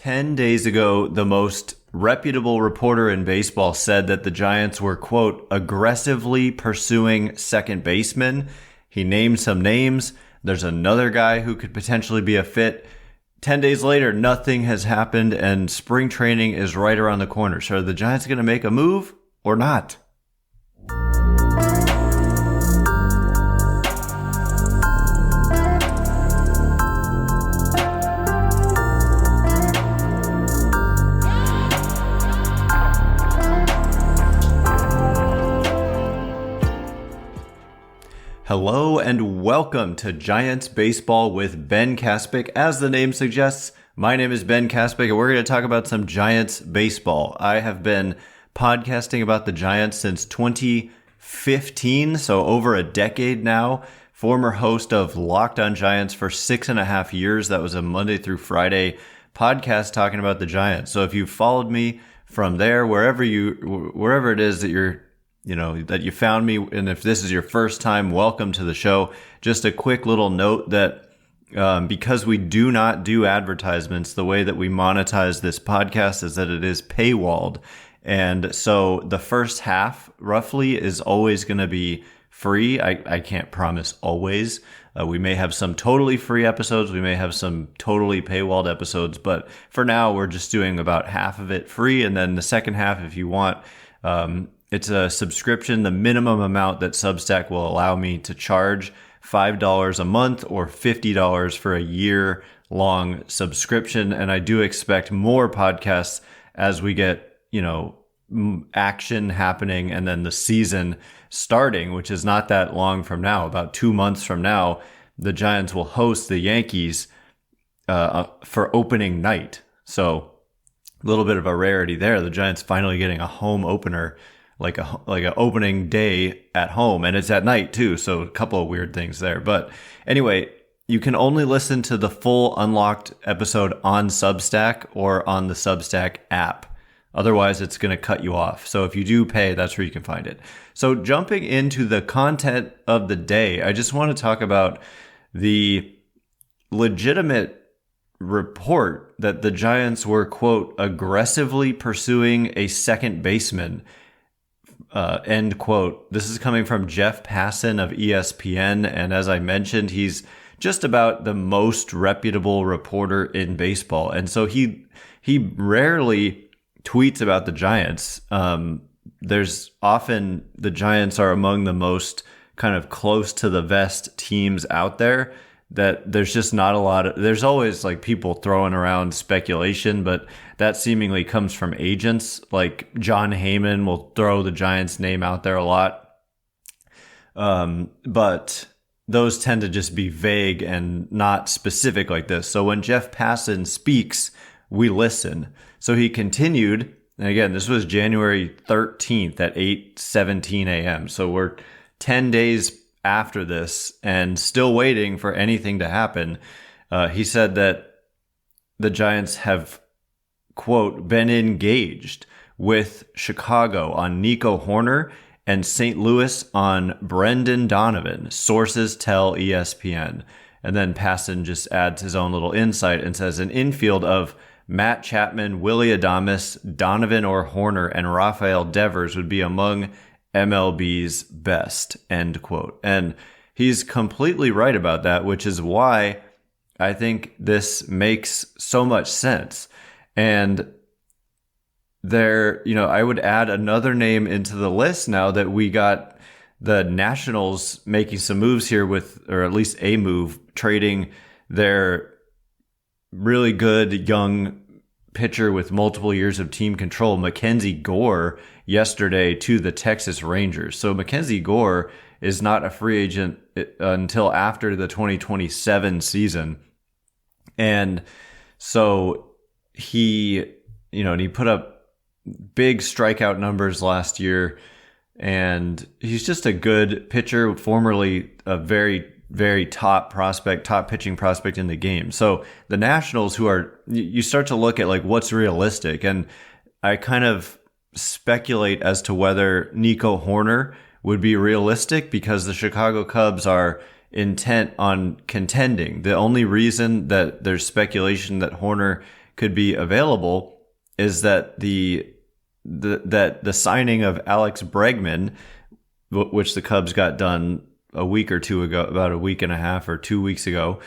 10 days ago, the most reputable reporter in baseball said that the Giants were, quote, aggressively pursuing second baseman. He named some names. There's another guy who could potentially be a fit. 10 days later, nothing has happened, and spring training is right around the corner. So are the Giants going to make a move or not? Hello and welcome to Giants Baseball with Ben Kaspick. As the name suggests, my name is Ben Kaspick and we're going to talk about some Giants baseball. I have been podcasting about the Giants since 2015, so over a decade now. Former host of Locked on Giants for 6.5 years. That was a Monday through Friday podcast talking about the Giants. So if you followed me from there, wherever it is that that you found me, and if this is your first time, welcome to the show. Just a quick little note that because we do not do advertisements, the way that we monetize this podcast is that it is paywalled. And so the first half, roughly, is always going to be free. I can't promise always. We may have some totally free episodes. We may have some totally paywalled episodes. But for now, we're just doing about half of it free. And then the second half, if you want, it's a subscription. The minimum amount that Substack will allow me to charge, $5 a month or $50 for a year-long subscription. And I do expect more podcasts as we get, action happening and then the season starting, which is not that long from now. About 2 months from now, the Giants will host the Yankees for opening night. So a little bit of a rarity there. The Giants finally getting a home opener, like a opening day at home, and it's at night too. So a couple of weird things there. But anyway, you can only listen to the full Unlocked episode on Substack or on the Substack app. Otherwise, it's going to cut you off. So if you do pay, that's where you can find it. So jumping into the content of the day, I just want to talk about the legitimate report that the Giants were, quote, aggressively pursuing a second baseman. End quote. This is coming from Jeff Passan of ESPN. And as I mentioned, he's just about the most reputable reporter in baseball. And so he rarely tweets about the Giants. There's often the Giants are among the most kind of close to the vest teams out there, that there's just not a lot of, there's always like people throwing around speculation, but that seemingly comes from agents. Like John Heyman will throw the Giants name out there a lot. But those tend to just be vague and not specific like this. So when Jeff Passan speaks, we listen. So he continued, and again, this was January 13th at 8:17 a.m. So we're 10 days after this and still waiting for anything to happen. He said that the Giants have, quote, been engaged with Chicago on Nico Hoerner and St. Louis on Brendan Donovan. Sources tell ESPN. And then Passan just adds his own little insight and says an infield of Matt Chapman, Willy Adames, Donovan or Hoerner, and Rafael Devers would be among MLB's best, end quote. And he's completely right about that, which is why I think this makes so much sense. And there, I would add another name into the list now that we got the Nationals making some moves here with, or at least a move, trading their really good young pitcher with multiple years of team control, Mackenzie Gore, yesterday to the Texas Rangers. So Mackenzie Gore is not a free agent until after the 2027 season. And so he put up big strikeout numbers last year, and he's just a good pitcher, formerly a very, very top pitching prospect in the game. So the Nationals, you start to look at like what's realistic, and I kind of speculate as to whether Nico Hoerner would be realistic because the Chicago Cubs are intent on contending. The only reason that there's speculation that Hoerner could be available is that the signing of Alex Bregman, which the Cubs got done a week or two ago, about a week and a half or 2 weeks ago,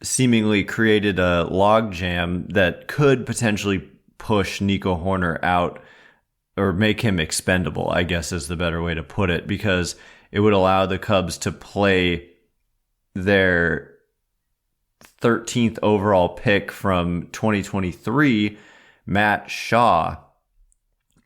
seemingly created a logjam that could potentially push Nico Hoerner out or make him expendable, I guess is the better way to put it, because it would allow the Cubs to play their 13th overall pick from 2023, Matt Shaw,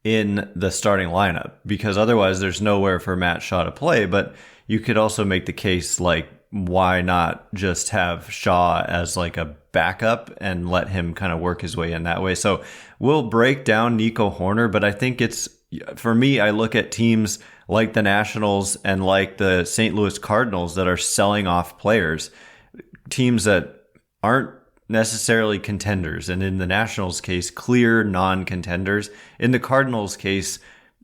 in the starting lineup, because otherwise there's nowhere for Matt Shaw to play. But you could also make the case, like, why not just have Shaw as like a backup and let him kind of work his way in that way? So we'll break down Nico Hoerner, but I think for me, I look at teams like the Nationals and like the St. Louis Cardinals that are selling off players, teams that aren't necessarily contenders. And in the Nationals case, clear non-contenders. In the Cardinals case,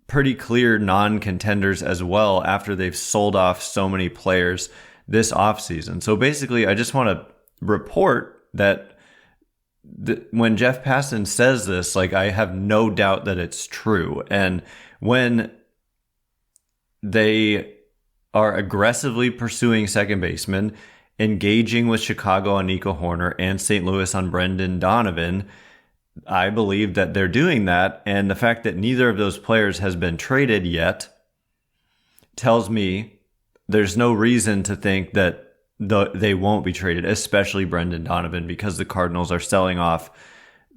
pretty clear non-contenders as well, after they've sold off so many players this offseason. So basically, I just want to report that when Jeff Passan says this, like, I have no doubt that it's true. And when they are aggressively pursuing second baseman, engaging with Chicago on Nico Hoerner and St. Louis on Brendan Donovan, I believe that they're doing that. And the fact that neither of those players has been traded yet tells me there's no reason to think that they won't be traded, especially Brendan Donovan, because the Cardinals are selling off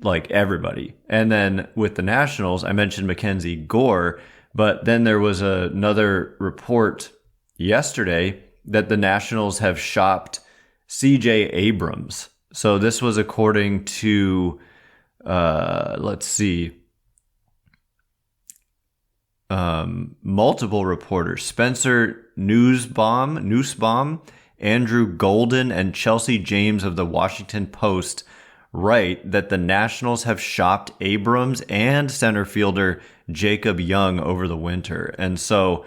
like everybody. And then with the Nationals, I mentioned Mackenzie Gore, but then there was another report yesterday that the Nationals have shopped CJ Abrams. So this was according to, multiple reporters: Spencer Nussbaum, Andrew Golden, and Chelsea James of the Washington Post write that the Nationals have shopped Abrams and center fielder Jacob Young over the winter. And so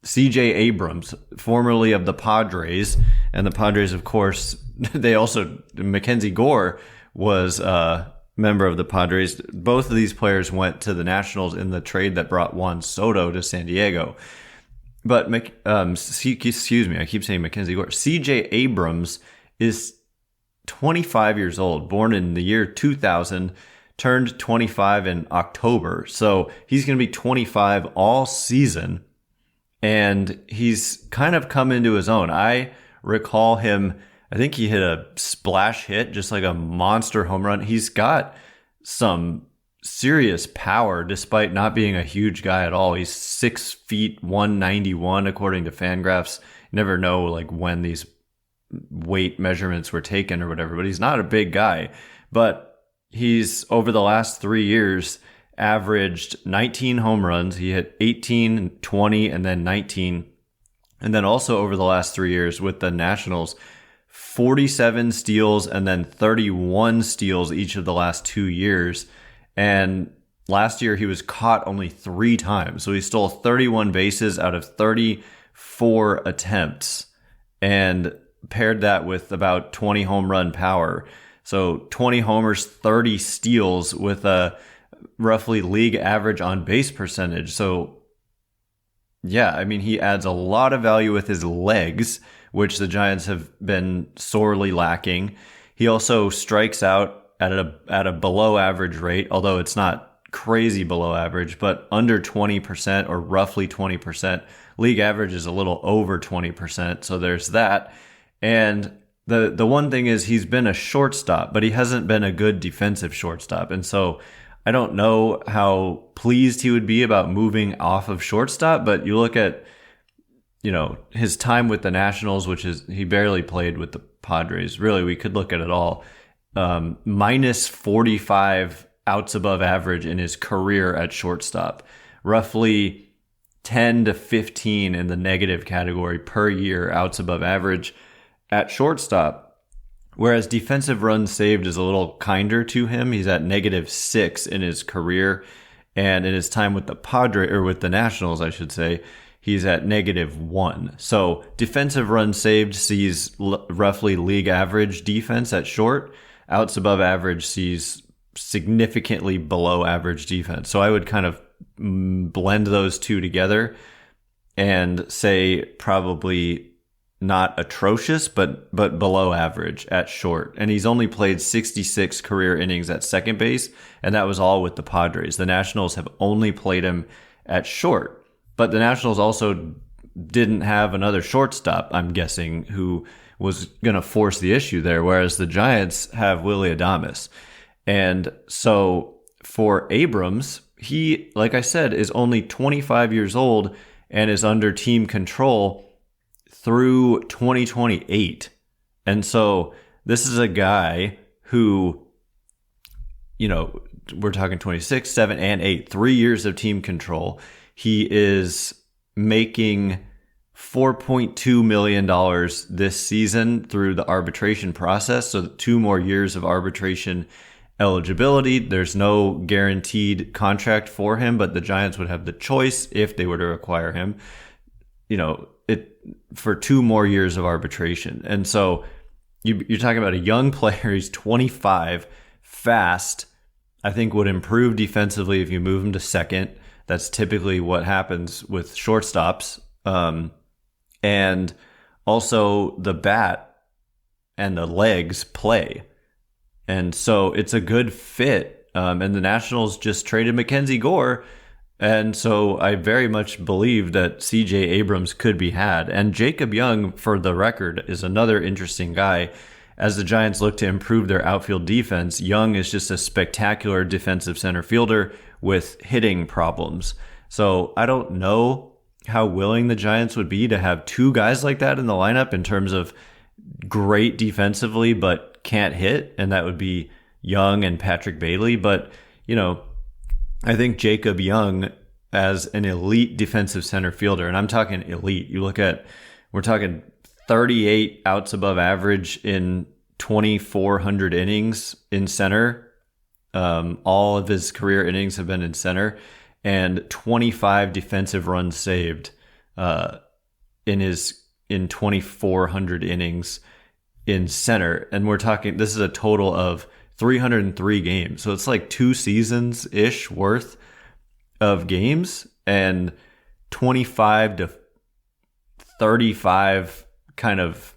CJ Abrams, formerly of the Padres, and the Padres, of course, Mackenzie Gore was member of the Padres. Both of these players went to the Nationals in the trade that brought Juan Soto to San Diego. But excuse me, I keep saying Mackenzie Gore. CJ Abrams is 25 years old, born in the year 2000, turned 25 in October. So he's going to be 25 all season, and he's kind of come into his own. I recall him, I think he hit a splash hit, just like a monster home run. He's got some serious power despite not being a huge guy at all. He's 6 feet 191 according to Fangraphs. Never know like when these weight measurements were taken or whatever, but he's not a big guy. But he's, over the last 3 years, averaged 19 home runs. He hit 18, 20, and then 19. And then also over the last 3 years with the Nationals, 47 steals and then 31 steals each of the last 2 years. And last year he was caught only 3 times. So he stole 31 bases out of 34 attempts and paired that with about 20 home run power. So 20 homers, 30 steals with a roughly league average on base percentage. So yeah, I mean, he adds a lot of value with his legs, which the Giants have been sorely lacking. He also strikes out at a below average rate, although it's not crazy below average, but under 20% or roughly 20%. League average is a little over 20%, so there's that. And the one thing is he's been a shortstop, but he hasn't been a good defensive shortstop. And so I don't know how pleased he would be about moving off of shortstop, but you look at, his time with the Nationals, which is, he barely played with the Padres. Really, we could look at it all. Minus 45 outs above average in his career at shortstop. Roughly 10 to 15 in the negative category per year, outs above average at shortstop. Whereas defensive runs saved is a little kinder to him. He's at -6 in his career. And in his time with the with the Nationals, I should say, he's at -1. So defensive runs saved sees roughly league average defense at short. Outs above average sees significantly below average defense. So I would kind of blend those two together and say probably not atrocious, but below average at short. And he's only played 66 career innings at second base, and that was all with the Padres. The Nationals have only played him at short, but the Nationals also didn't have another shortstop, I'm guessing, who was going to force the issue there, whereas the Giants have Willy Adames. And so for Abrams, he, like I said, is only 25 years old and is under team control through 2028. And so this is a guy who, we're talking 26, 7, and 8, 3 years of team control. He is making $4.2 million this season through the arbitration process. So 2 more years of arbitration eligibility. There's no guaranteed contract for him, but the Giants would have the choice if they were to acquire him, for 2 more years of arbitration. And so you're talking about a young player. He's 25, fast. I think would improve defensively if you move him to second. That's typically what happens with shortstops. And also the bat and the legs play. And so it's a good fit. And the Nationals just traded Mackenzie Gore. And so I very much believe that CJ Abrams could be had. And Jacob Young, for the record, is another interesting guy. As the Giants look to improve their outfield defense, Young is just a spectacular defensive center fielder with hitting problems. So I don't know how willing the Giants would be to have 2 guys like that in the lineup in terms of great defensively but can't hit, and that would be Young and Patrick Bailey. But, I think Jacob Young as an elite defensive center fielder, and I'm talking elite. We're talking 38 outs above average in 2,400 innings in center. All of his career innings have been in center, and 25 defensive runs saved in 2,400 innings in center. And we're talking, this is a total of 303 games. So it's like 2 seasons-ish worth of games and 25 to 35 kind of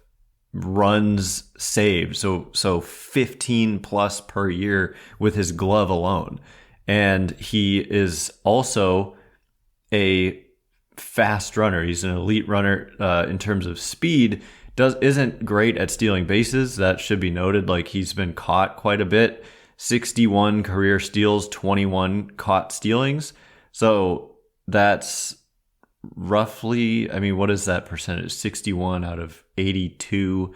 runs saved. So 15 plus per year with his glove alone. And he is also a fast runner. He's an elite runner in terms of speed. Isn't great at stealing bases. That should be noted. Like, he's been caught quite a bit. 61 career steals, 21 caught stealings. So that's roughly, what is that percentage? 61 out of 82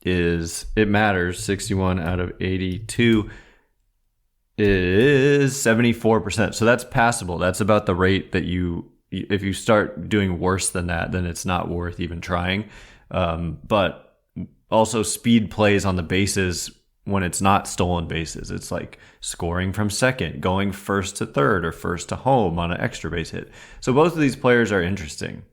it matters. 61 out of 82 is 74%. So that's passable. That's about the rate that if you start doing worse than that, then it's not worth even trying. But also speed plays on the bases when it's not stolen bases. It's like scoring from second, going first to third or first to home on an extra base hit. So both of these players are interesting.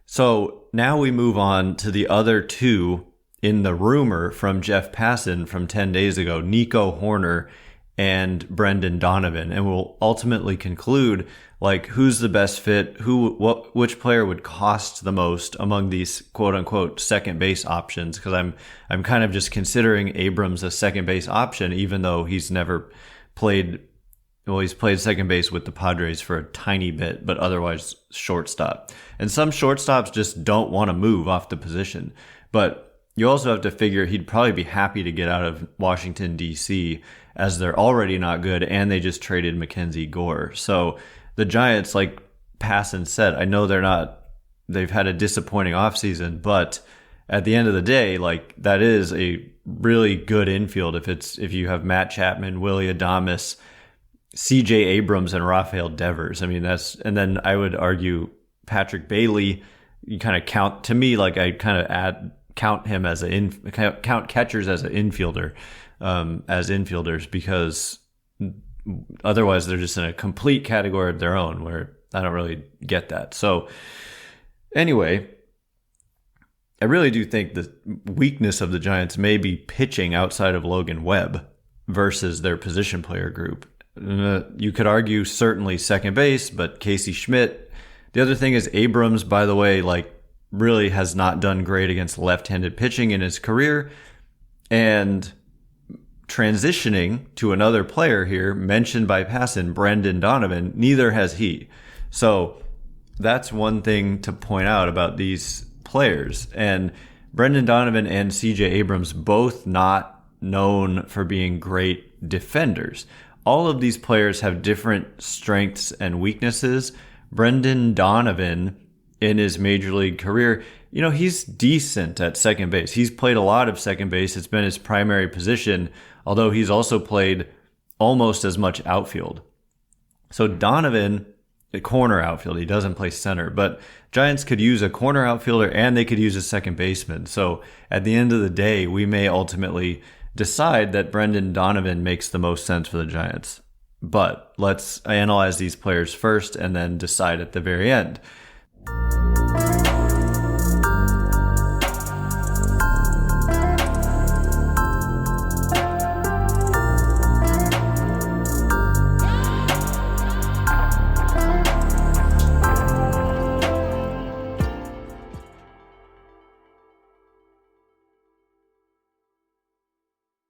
So now we move on to the other 2 in the rumor from Jeff Passan from 10 days ago, Nico Hoerner and Brendan Donovan. And we'll ultimately conclude, who's the best fit, which player would cost the most among these quote unquote second base options. Because I'm kind of just considering Abrams a second base option, even though he's never played. Well, he's played second base with the Padres for a tiny bit, but otherwise shortstop. And some shortstops just don't want to move off the position. But you also have to figure he'd probably be happy to get out of Washington, D.C., as they're already not good, and they just traded Mackenzie Gore. So the Giants, like Passan said, I know they've had a disappointing offseason, but at the end of the day, that is a really good infield if you have Matt Chapman, Willy Adames, CJ Abrams, and Rafael Devers. And then I would argue Patrick Bailey, you kind of count, to me, I kind of count him as count catchers as an infielder, as infielders, because otherwise they're just in a complete category of their own, where I don't really get that. So anyway, I really do think the weakness of the Giants may be pitching outside of Logan Webb versus their position player group. You could argue certainly second base, but Casey Schmidt. The other thing is Abrams, by the way, really has not done great against left-handed pitching in his career. And transitioning to another player here mentioned by Passan, Brendan Donovan, neither has he. So that's one thing to point out about these players. And Brendan Donovan and CJ Abrams both not known for being great defenders. All of these players have different strengths and weaknesses. Brendan Donovan, in his major league career, he's decent at second base. He's played a lot of second base. It's been his primary position, although he's also played almost as much outfield. So Donovan, a corner outfield, he doesn't play center, but Giants could use a corner outfielder and they could use a second baseman. So at the end of the day, we may ultimately decide that Brendan Donovan makes the most sense for the Giants. But let's analyze these players first and then decide at the very end.